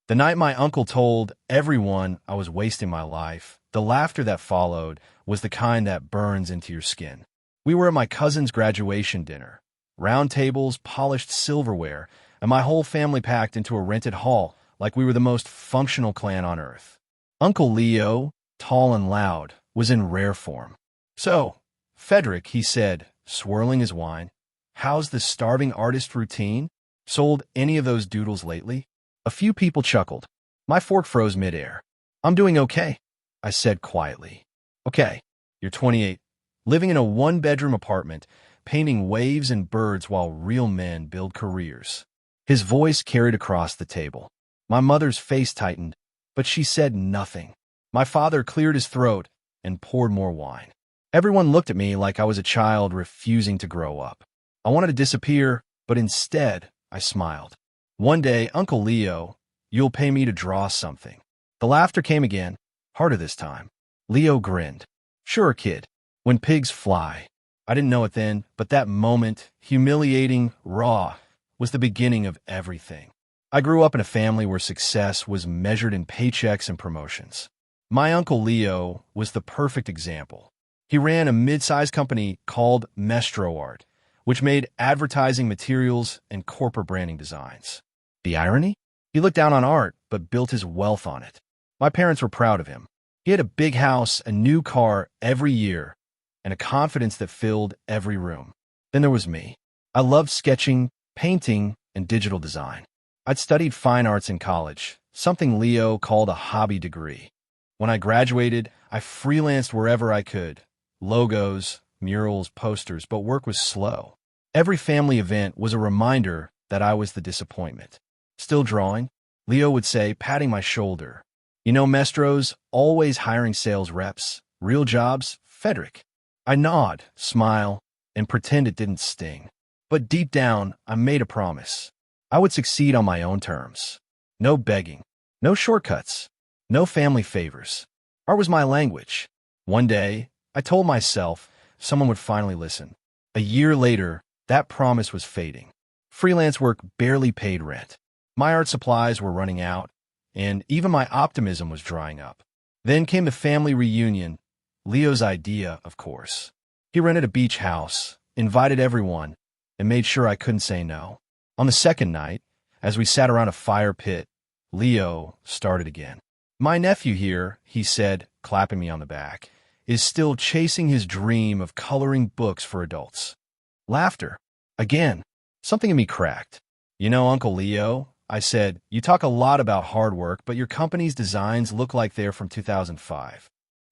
The night my uncle told everyone I was wasting my life, the laughter that followed was the kind that burns into your skin. We were at my cousin's graduation dinner. Round tables, polished silverware, and my whole family packed into a rented hall like we were the most functional clan on earth. Uncle Leo, tall and loud, was in rare form. "So, Frederick," he said, swirling his wine, "how's the starving artist routine? Sold any of those doodles lately?" A few people chuckled. My fork froze midair. "I'm doing okay," I said quietly. "Okay, you're 28, living in a one-bedroom apartment, painting waves and birds while real men build careers." His voice carried across the table. My mother's face tightened, but she said nothing. My father cleared his throat and poured more wine. Everyone looked at me like I was a child refusing to grow up. I wanted to disappear, but instead, I smiled. "One day, Uncle Leo, you'll pay me to draw something." The laughter came again, harder this time. Leo grinned. "Sure, kid. When pigs fly." I didn't know it then, but that moment, humiliating, raw, was the beginning of everything. I grew up in a family where success was measured in paychecks and promotions. My Uncle Leo was the perfect example. He ran a mid-sized company called Mestro Art, which made advertising materials and corporate branding designs. The irony? He looked down on art, but built his wealth on it. My parents were proud of him. He had a big house, a new car every year, and a confidence that filled every room. Then there was me. I loved sketching, painting, and digital design. I'd studied fine arts in college, something Leo called a hobby degree. When I graduated, I freelanced wherever I could. Logos, murals, posters, but work was slow. Every family event was a reminder that I was the disappointment. "Still drawing?" Leo would say, patting my shoulder. "You know, Mestro's always hiring sales reps. Real jobs, Frederick." I nod, smile, and pretend it didn't sting. But deep down, I made a promise. I would succeed on my own terms. No begging, no shortcuts, no family favors. Art was my language. One day, I told myself someone would finally listen. A year later, that promise was fading. Freelance work barely paid rent. My art supplies were running out, and even my optimism was drying up. Then came the family reunion, Leo's idea, of course. He rented a beach house, invited everyone, and made sure I couldn't say no. On the second night, as we sat around a fire pit, Leo started again. "My nephew here," he said, clapping me on the back, "is still chasing his dream of coloring books for adults." Laughter. Again, something in me cracked. "You know, Uncle Leo," I said, "you talk a lot about hard work, but your company's designs look like they're from 2005.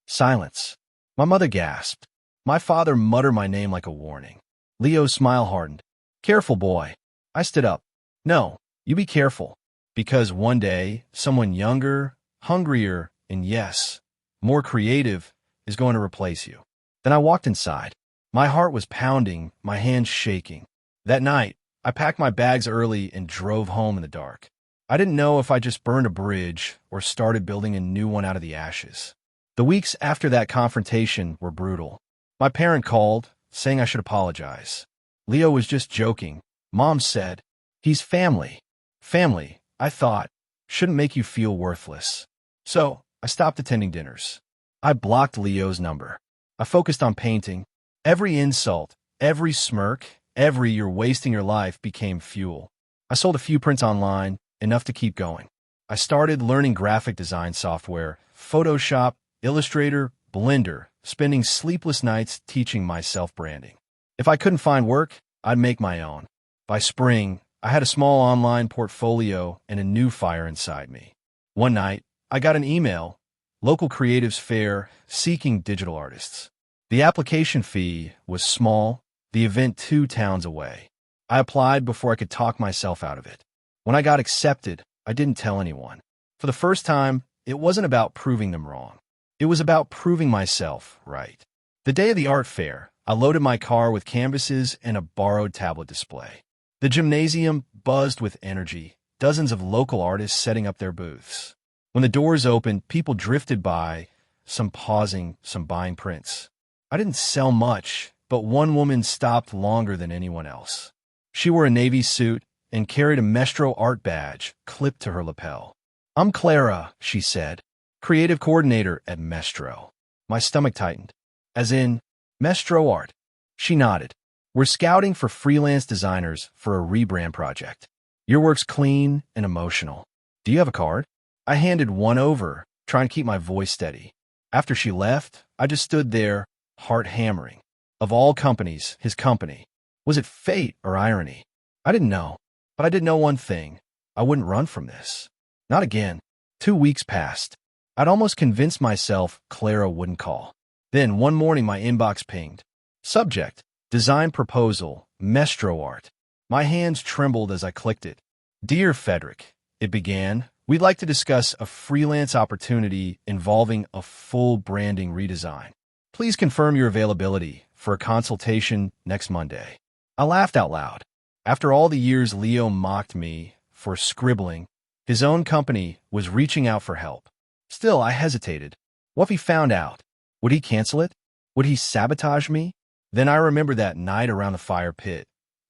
Silence. My mother gasped. My father muttered my name like a warning. Leo's smile hardened. "Careful, boy." I stood up. "No, you be careful. Because one day, someone younger, hungrier, and yes, more creative is going to replace you." Then I walked inside. My heart was pounding, my hands shaking. That night, I packed my bags early and drove home in the dark. I didn't know if I just burned a bridge or started building a new one out of the ashes. The weeks after that confrontation were brutal. My parent called, saying I should apologize. Leo was just joking. Mom said, "He's family." Family, I thought, shouldn't make you feel worthless. So, I stopped attending dinners. I blocked Leo's number. I focused on painting. Every insult, every smirk, every "you're wasting your life" became fuel. I sold a few prints online, enough to keep going. I started learning graphic design software, Photoshop, Illustrator, Blender, spending sleepless nights teaching myself branding. If I couldn't find work, I'd make my own. By spring, I had a small online portfolio and a new fire inside me. One night, I got an email, local creatives fair, seeking digital artists. The application fee was small, the event 2 towns away. I applied before I could talk myself out of it. When I got accepted, I didn't tell anyone. For the first time, it wasn't about proving them wrong. It was about proving myself right. The day of the art fair, I loaded my car with canvases and a borrowed tablet display. The gymnasium buzzed with energy, dozens of local artists setting up their booths. When the doors opened, people drifted by, some pausing, some buying prints. I didn't sell much, but one woman stopped longer than anyone else. She wore a navy suit and carried a Mestro Art badge clipped to her lapel. "I'm Clara," she said, "creative coordinator at Mestro." My stomach tightened. "As in, Mestro Art?" She nodded. "We're scouting for freelance designers for a rebrand project. Your work's clean and emotional. Do you have a card?" I handed one over, trying to keep my voice steady. After she left, I just stood there, heart hammering. Of all companies, his company. Was it fate or irony? I didn't know, but I did know one thing. I wouldn't run from this. Not again. 2 weeks passed. I'd almost convinced myself Clara wouldn't call. Then one morning my inbox pinged. Subject: Design Proposal, Mestro Art. My hands trembled as I clicked it. "Dear Frederick," it began, "we'd like to discuss a freelance opportunity involving a full branding redesign. Please confirm your availability for a consultation next Monday." I laughed out loud. After all the years Leo mocked me for scribbling, his own company was reaching out for help. Still, I hesitated. What if he found out? Would he cancel it? Would he sabotage me? Then I remembered that night around the fire pit,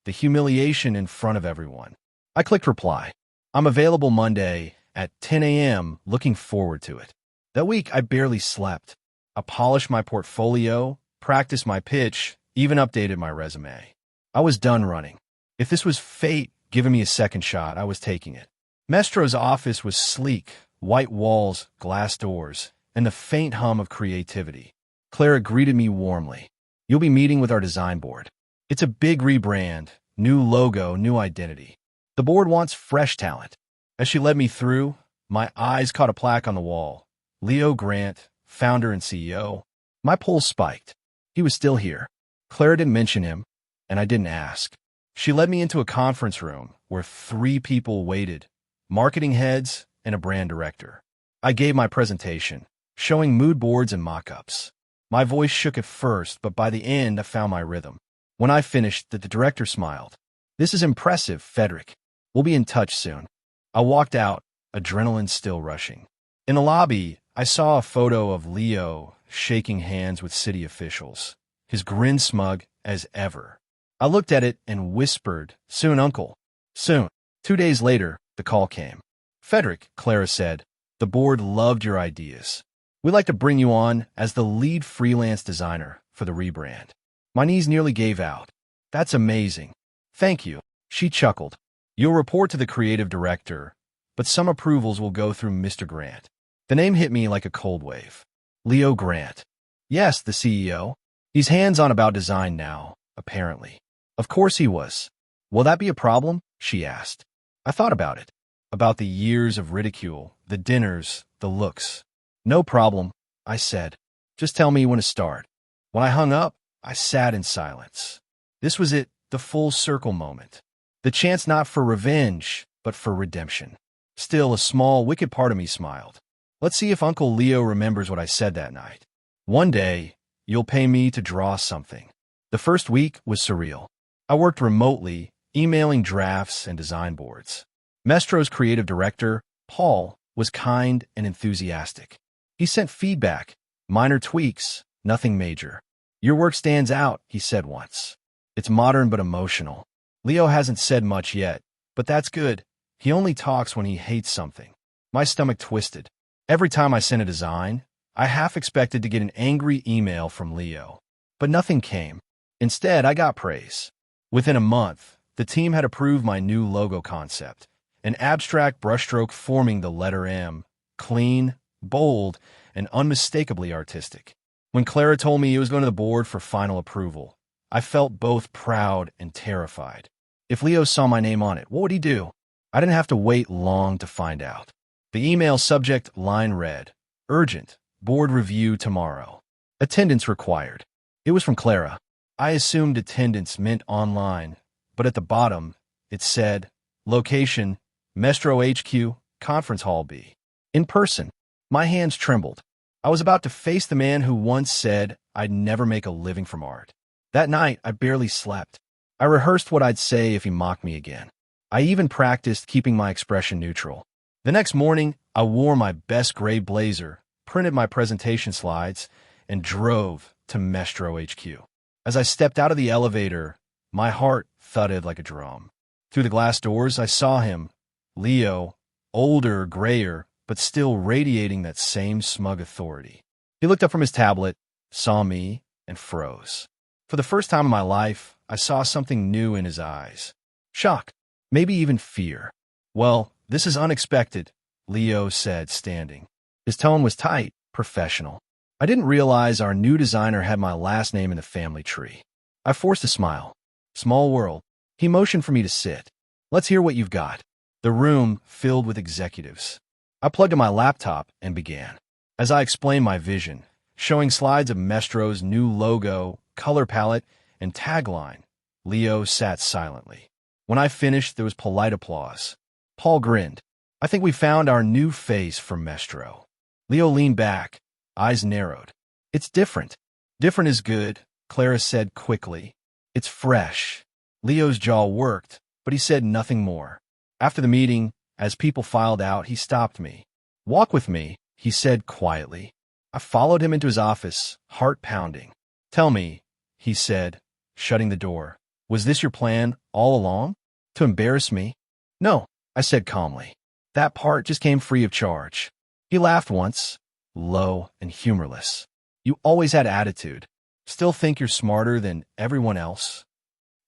the humiliation in front of everyone. I clicked reply. "I'm available Monday at 10 a.m., looking forward to it." That week, I barely slept. I polished my portfolio, practiced my pitch, even updated my resume. I was done running. If this was fate giving me a second shot, I was taking it. Mestro's office was sleek, white walls, glass doors, and the faint hum of creativity. Clara greeted me warmly. "You'll be meeting with our design board. It's a big rebrand, new logo, new identity. The board wants fresh talent." As she led me through, my eyes caught a plaque on the wall. Leo Grant, founder and CEO. My pulse spiked. He was still here. Clara didn't mention him, and I didn't ask. She led me into a conference room where 3 people waited, marketing heads and a brand director. I gave my presentation, showing mood boards and mock-ups. My voice shook at first, but by the end I found my rhythm. When I finished, the director smiled. "This is impressive, Frederick. We'll be in touch soon." I walked out, adrenaline still rushing. In the lobby, I saw a photo of Leo shaking hands with city officials, his grin smug as ever. I looked at it and whispered, "Soon, uncle. Soon." 2 days later, the call came. "Frederick," Clara said, "the board loved your ideas. We'd like to bring you on as the lead freelance designer for the rebrand." My knees nearly gave out. "That's amazing. Thank you." She chuckled. "You'll report to the creative director, but some approvals will go through Mr. Grant." The name hit me like a cold wave. Leo Grant. Yes, the CEO. He's hands-on about design now, apparently. Of course he was. "Will that be a problem?" she asked. I thought about it. About the years of ridicule, the dinners, the looks. "No problem," I said. "Just tell me when to start." When I hung up, I sat in silence. This was it, the full circle moment. The chance not for revenge, but for redemption. Still, a small, wicked part of me smiled. Let's see if Uncle Leo remembers what I said that night. "One day, you'll pay me to draw something." The first week was surreal. I worked remotely, emailing drafts and design boards. Mestro's creative director, Paul, was kind and enthusiastic. He sent feedback, minor tweaks, nothing major. "Your work stands out," he said once. "It's modern but emotional." Leo hasn't said much yet, but that's good. He only talks when he hates something. My stomach twisted. Every time I sent a design, I half expected to get an angry email from Leo. But nothing came. Instead, I got praise. Within a month, the team had approved my new logo concept, an abstract brushstroke forming the letter M, clean, bold, and unmistakably artistic. When Clara told me it was going to the board for final approval, I felt both proud and terrified. If Leo saw my name on it, what would he do? I didn't have to wait long to find out. The email subject line read, "Urgent, board review tomorrow. Attendance required." It was from Clara. I assumed attendance meant online, but at the bottom, it said, "Location, Mestro HQ, Conference Hall B." In person. My hands trembled. I was about to face the man who once said I'd never make a living from art. That night, I barely slept. I rehearsed what I'd say if he mocked me again. I even practiced keeping my expression neutral. The next morning, I wore my best gray blazer, printed my presentation slides, and drove to Mestro HQ. As I stepped out of the elevator, my heart thudded like a drum. Through the glass doors, I saw him, Leo, older, grayer, but still radiating that same smug authority. He looked up from his tablet, saw me, and froze. For the first time in my life, I saw something new in his eyes. Shock, maybe even fear. "Well, this is unexpected," Leo said, standing. His tone was tight, professional. I didn't realize our new designer had my last name in the family tree. I forced a smile. "Small world." He motioned for me to sit. "Let's hear what you've got." The room filled with executives. I plugged in my laptop and began. As I explained my vision, showing slides of Mestro's new logo, color palette, and tagline, Leo sat silently. When I finished, there was polite applause. Paul grinned. "I think we found our new face for Mestro." Leo leaned back, eyes narrowed. "It's different." "Different is good," Clara said quickly. "It's fresh." Leo's jaw worked, but he said nothing more. After the meeting, as people filed out, he stopped me. "Walk with me," he said quietly. I followed him into his office, heart pounding. "Tell me," he said, shutting the door, "was this your plan all along? To embarrass me?" "No," I said calmly. "That part just came free of charge." He laughed once, low and humorless. "You always had attitude. Still think you're smarter than everyone else?"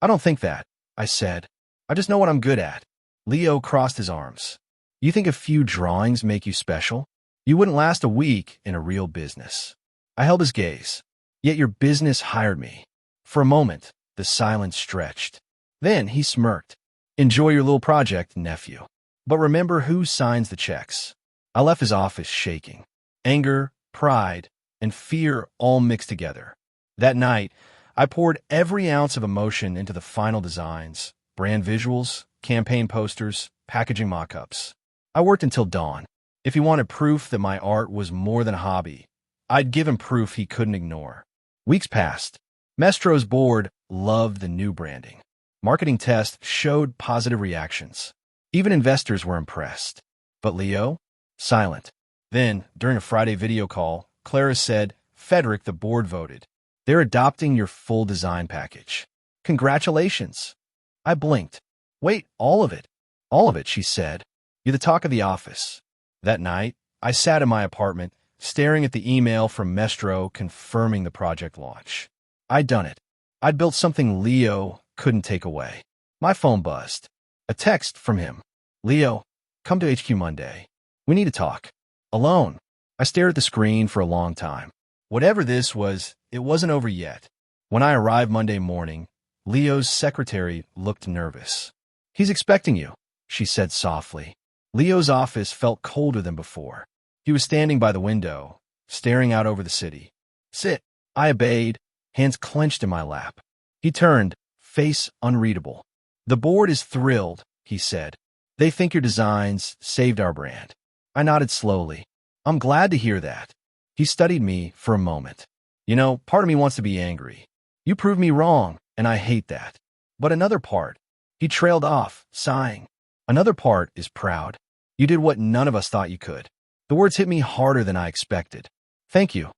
"I don't think that," I said. "I just know what I'm good at." Leo crossed his arms. "You think a few drawings make you special? You wouldn't last a week in a real business." I held his gaze. "Yet your business hired me." For a moment, the silence stretched. Then he smirked. "Enjoy your little project, nephew. But remember who signs the checks." I left his office shaking. Anger, pride, and fear all mixed together. That night, I poured every ounce of emotion into the final designs, brand visuals, campaign posters, packaging mock-ups. I worked until dawn. If he wanted proof that my art was more than a hobby, I'd give him proof he couldn't ignore. Weeks passed. Mestro's board loved the new branding. Marketing tests showed positive reactions. Even investors were impressed. But Leo? Silent. Then, during a Friday video call, Clara said, "Frederick, the board voted. They're adopting your full design package. Congratulations." I blinked. "Wait, all of it?" "All of it," she said. "You're the talk of the office." That night, I sat in my apartment, staring at the email from Mestro confirming the project launch. I'd done it. I'd built something Leo couldn't take away. My phone buzzed. A text from him. "Leo, come to HQ Monday. We need to talk." Alone. I stared at the screen for a long time. Whatever this was, it wasn't over yet. When I arrived Monday morning, Leo's secretary looked nervous. "He's expecting you," she said softly. Leo's office felt colder than before. He was standing by the window, staring out over the city. "Sit." I obeyed, hands clenched in my lap. He turned, face unreadable. "The board is thrilled," he said. "They think your designs saved our brand." I nodded slowly. "I'm glad to hear that." He studied me for a moment. "You know, part of me wants to be angry. You proved me wrong, and I hate that. But another part," he trailed off, sighing. "Another part is proud. You did what none of us thought you could." The words hit me harder than I expected. "Thank you,"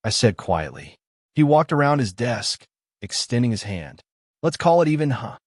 I said quietly. He walked around his desk, extending his hand. "Let's call it even, huh?"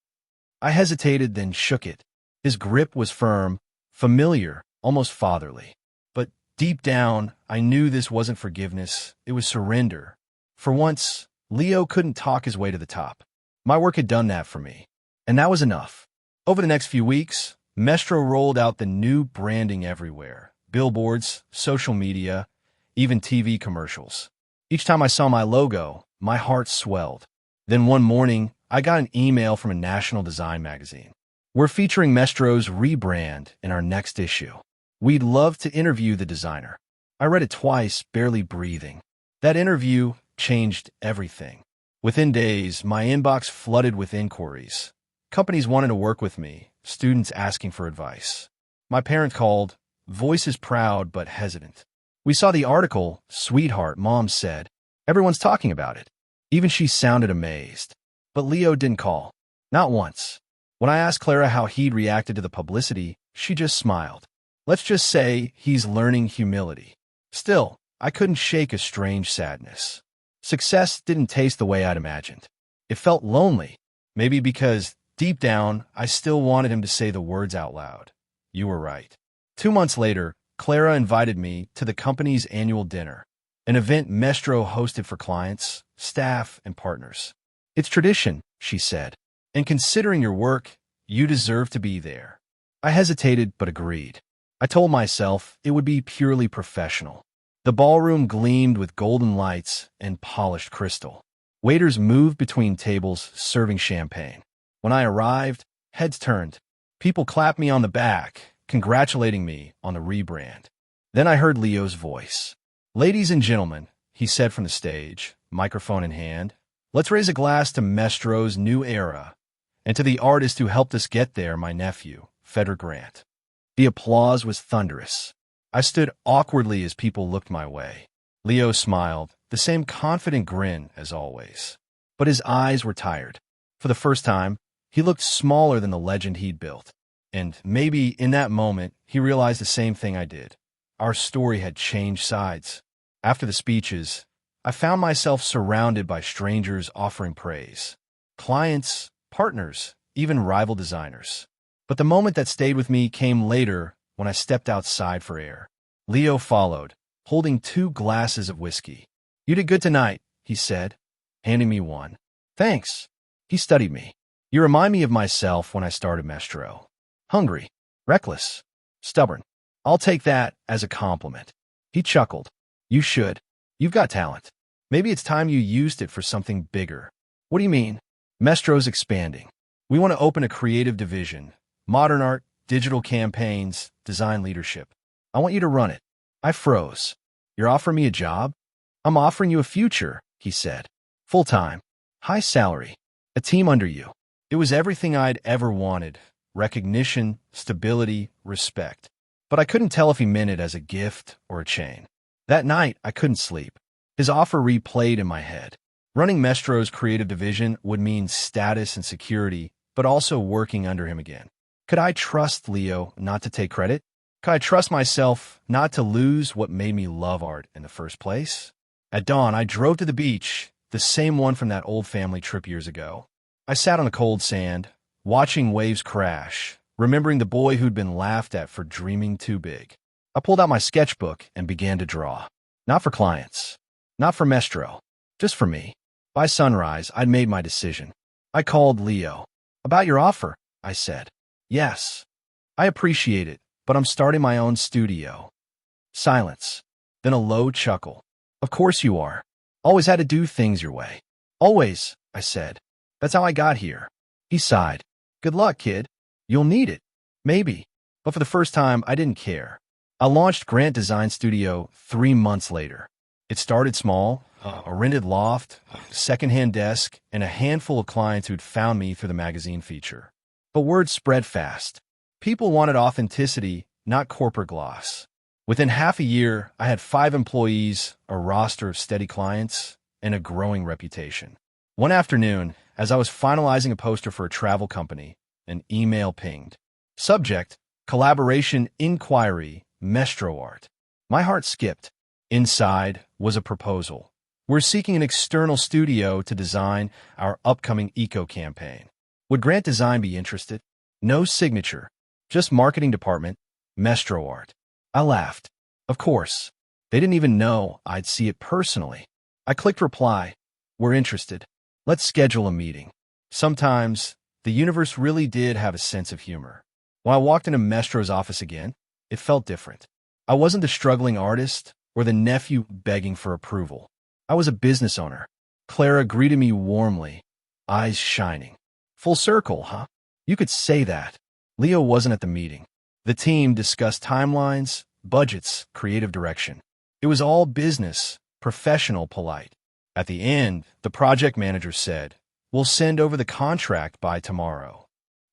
I hesitated, then shook it. His grip was firm, familiar, almost fatherly. But deep down, I knew this wasn't forgiveness, it was surrender. For once, Leo couldn't talk his way to the top. My work had done that for me, and that was enough. Over the next few weeks, Mestro rolled out the new branding everywhere. Billboards, social media, even TV commercials. Each time I saw my logo, my heart swelled. Then one morning, I got an email from a national design magazine. "We're featuring Mestro's rebrand in our next issue. We'd love to interview the designer." I read it twice, barely breathing. That interview changed everything. Within days, my inbox flooded with inquiries. Companies wanted to work with me, students asking for advice. My parents called, voices proud but hesitant. "We saw the article, sweetheart," Mom said. "Everyone's talking about it." Even she sounded amazed. But Leo didn't call. Not once. When I asked Clara how he'd reacted to the publicity, she just smiled. Let's just say he's learning humility. Still, I couldn't shake a strange sadness. Success didn't taste the way I'd imagined. It felt lonely. Maybe because, deep down, I still wanted him to say the words out loud. "You were right." 2 months later, Clara invited me to the company's annual dinner, an event Mestro hosted for clients, staff, and partners. It's tradition, she said, and considering your work, you deserve to be there. I hesitated but agreed. I told myself it would be purely professional. The ballroom gleamed with golden lights and polished crystal. Waiters moved between tables serving champagne. When I arrived, heads turned. People clapped me on the back, congratulating me on the rebrand. Then I heard Leo's voice. "Ladies and gentlemen," he said from the stage, microphone in hand, "let's raise a glass to Mestro's new era, and to the artist who helped us get there, my nephew, Frederick Grant." The applause was thunderous. I stood awkwardly as people looked my way. Leo smiled, the same confident grin as always. But his eyes were tired. For the first time, he looked smaller than the legend he'd built. And maybe in that moment, he realized the same thing I did. Our story had changed sides. After the speeches, I found myself surrounded by strangers offering praise. Clients, partners, even rival designers. But the moment that stayed with me came later when I stepped outside for air. Leo followed, holding 2 glasses of whiskey. "You did good tonight," he said, handing me one. "Thanks." He studied me. "You remind me of myself when I started Mestro. Hungry, reckless, stubborn. I'll take that as a compliment." He chuckled. "You should. You've got talent. Maybe it's time you used it for something bigger." "What do you mean?" "Mestro's expanding. We want to open a creative division. Modern art, digital campaigns, design leadership. I want you to run it." I froze. "You're offering me a job?" "I'm offering you a future," he said. "Full-time, high salary, a team under you." It was everything I'd ever wanted. Recognition, stability, respect. But I couldn't tell if he meant it as a gift or a chain. That night, I couldn't sleep. His offer replayed in my head. Running Mestro's creative division would mean status and security, but also working under him again. Could I trust Leo not to take credit? Could I trust myself not to lose what made me love art in the first place? At dawn, I drove to the beach, the same one from that old family trip years ago. I sat on the cold sand, watching waves crash, remembering the boy who'd been laughed at for dreaming too big. I pulled out my sketchbook and began to draw. Not for clients, not for Mestro, just for me. By sunrise, I'd made my decision. I called Leo. "About your offer," I said. "Yes. I appreciate it, but I'm starting my own studio." Silence. Then a low chuckle. "Of course you are. Always had to do things your way." "Always," I said. "That's how I got here." He sighed. "Good luck, kid. You'll need it." Maybe. But for the first time, I didn't care. I launched Grant Design Studio 3 months later. It started small, a rented loft, a second-hand desk, and a handful of clients who'd found me through the magazine feature. But word spread fast. People wanted authenticity, not corporate gloss. Within half a year, I had 5 employees, a roster of steady clients, and a growing reputation. One afternoon, as I was finalizing a poster for a travel company, an email pinged. Subject, collaboration inquiry, Mestro Art. My heart skipped. Inside was a proposal. "We're seeking an external studio to design our upcoming eco-campaign. Would Grant Design be interested?" No signature, just marketing department, Mestro Art. I laughed. Of course. They didn't even know I'd see it personally. I clicked reply. "We're interested. Let's schedule a meeting." Sometimes, the universe really did have a sense of humor. When I walked into Mestro's office again, it felt different. I wasn't the struggling artist or the nephew begging for approval. I was a business owner. Clara greeted me warmly, eyes shining. "Full circle, huh?" You could say that. Leo wasn't at the meeting. The team discussed timelines, budgets, creative direction. It was all business, professional, polite. At the end, the project manager said, "We'll send over the contract by tomorrow."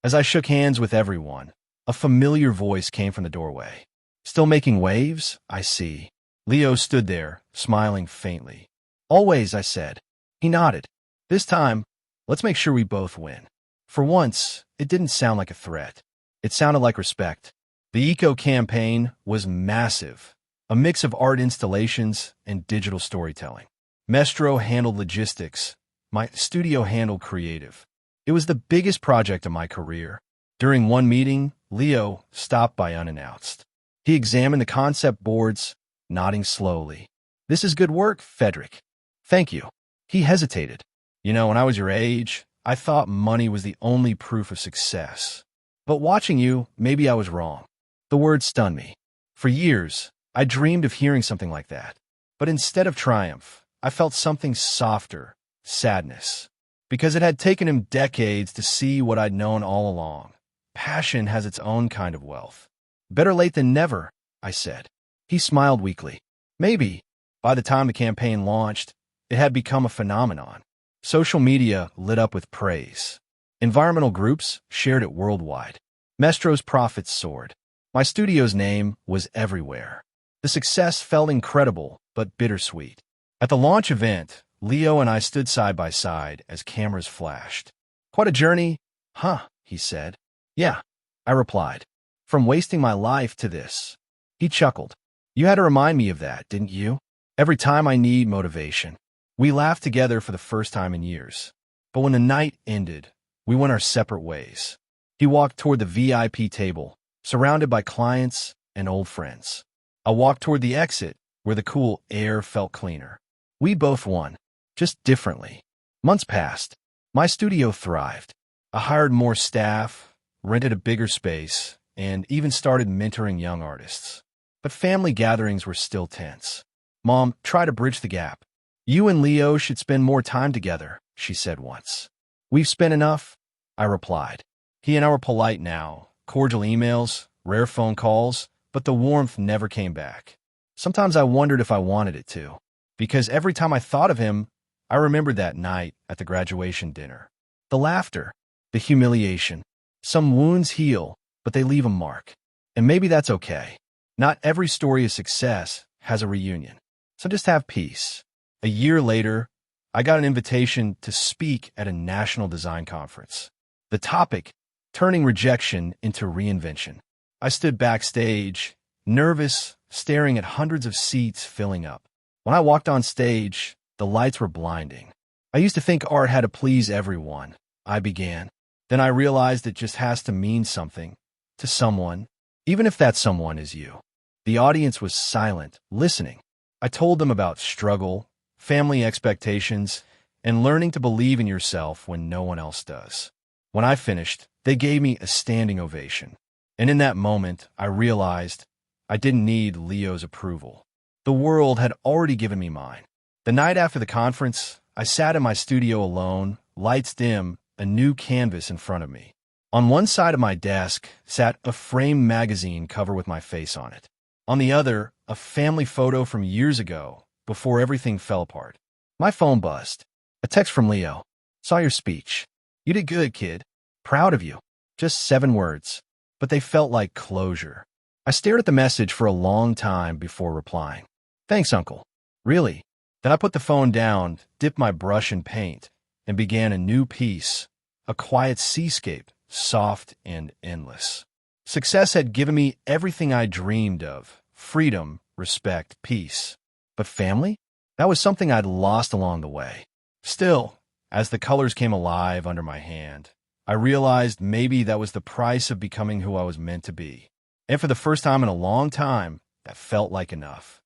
As I shook hands with everyone, a familiar voice came from the doorway. "Still making waves? I see." Leo stood there, smiling faintly. "Always," I said. He nodded. "This time, let's make sure we both win." For once, it didn't sound like a threat. It sounded like respect. The eco-campaign was massive, a mix of art installations and digital storytelling. Mestro handled logistics. My studio handled creative. It was the biggest project of my career. During one meeting, Leo stopped by unannounced. He examined the concept boards, nodding slowly. "This is good work, Frederick. Thank you." He hesitated. When I was your age, I thought money was the only proof of success. But watching you, maybe I was wrong. The words stunned me. For years, I dreamed of hearing something like that. But instead of triumph, I felt something softer, sadness. Because it had taken him decades to see what I'd known all along. Passion has its own kind of wealth. "Better late than never," I said. He smiled weakly. Maybe, by the time the campaign launched, it had become a phenomenon. Social media lit up with praise. Environmental groups shared it worldwide. Mestro's profits soared. My studio's name was everywhere. The success felt incredible, but bittersweet. At the launch event, Leo and I stood side by side as cameras flashed. "Quite a journey, huh?" he said. "Yeah," I replied. "From wasting my life to this." He chuckled. "You had to remind me of that, didn't you? Every time I need motivation." We laughed together for the first time in years. But when the night ended, we went our separate ways. He walked toward the VIP table, surrounded by clients and old friends. I walked toward the exit, where the cool air felt cleaner. We both won, just differently. Months passed. My studio thrived. I hired more staff, rented a bigger space, and even started mentoring young artists. But family gatherings were still tense. "Mom, try to bridge the gap. You and Leo should spend more time together," she said once. "We've spent enough," I replied. He and I were polite now, cordial emails, rare phone calls, but the warmth never came back. Sometimes I wondered if I wanted it to, because every time I thought of him, I remembered that night at the graduation dinner. The laughter, the humiliation. Some wounds heal, but they leave a mark. And maybe that's okay. Not every story of success has a reunion. So just have peace. A year later, I got an invitation to speak at a national design conference. The topic, turning rejection into reinvention. I stood backstage, nervous, staring at hundreds of seats filling up. When I walked on stage, the lights were blinding. "I used to think art had to please everyone," I began. Then I realized it just has to mean something to someone, even if that someone is you. The audience was silent, listening. I told them about struggle, family expectations, and learning to believe in yourself when no one else does. When I finished, they gave me a standing ovation. And in that moment, I realized I didn't need Leo's approval. The world had already given me mine. The night after the conference, I sat in my studio alone, lights dim, a new canvas in front of me. On one side of my desk sat a framed magazine cover with my face on it. On the other, a family photo from years ago, before everything fell apart. My phone buzzed. A text from Leo. "Saw your speech. You did good, kid. Proud of you." Just 7 words, but they felt like closure. I stared at the message for a long time before replying. "Thanks, Uncle." "Really?" Then I put the phone down, dipped my brush in paint, and began a new piece, a quiet seascape, soft and endless. Success had given me everything I dreamed of: freedom, respect, peace. But family? That was something I'd lost along the way. Still, as the colors came alive under my hand, I realized maybe that was the price of becoming who I was meant to be. And for the first time in a long time, that felt like enough.